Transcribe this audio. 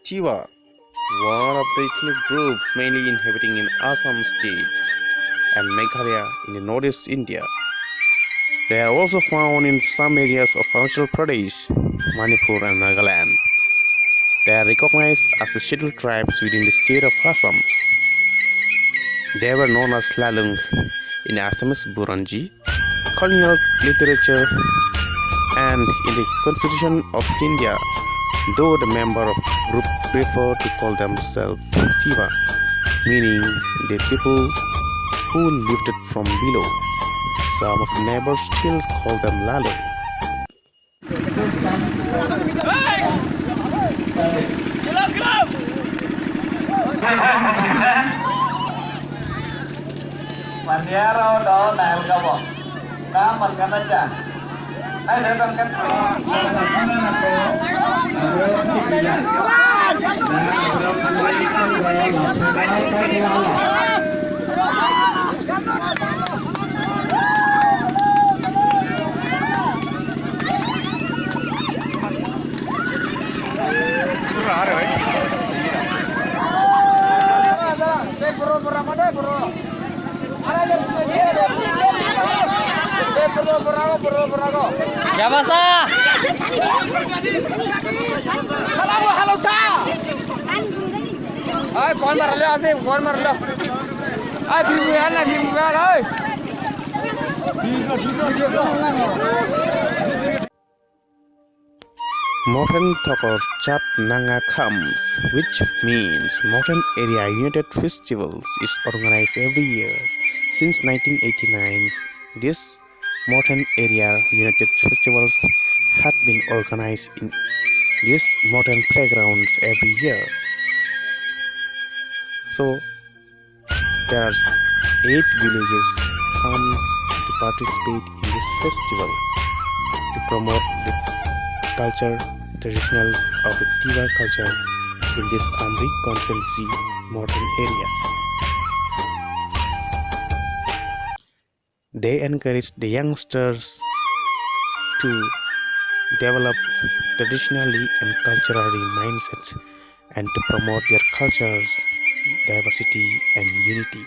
Tiwa, one of the ethnic groups mainly inhabiting in Assam state and Meghalaya in the northeast India. They are also found in some areas of Arunachal Pradesh, Manipur and Nagaland. They are recognized as the scheduled tribes within the state of Assam. They were known as Lalung in Assamese Buranji, colonial literature, and in the Constitution of India, though the member of group prefer to call themselves Tiva, meaning the people who lifted from below. Some of the neighbors still call them Lalu. Mandiaro đó đại cao bộ cá mình cái nó chả ai để trong cái क्या भाषा hello कौन मार लो आसे कौन मार लो फिर Mountain Tokor Chap Nanga comes, which means Mountain Area United Festivals, is organized every year. Since 1989, this Mountain Area United Festivals had been organized in these mountain playgrounds every year. So there are 8 villages come to participate in this festival to promote the culture, traditional of the Tiva culture in this Amri Conferency mountain area. They encourage the youngsters to develop traditionally and culturally mindsets and to promote their cultures, diversity and unity.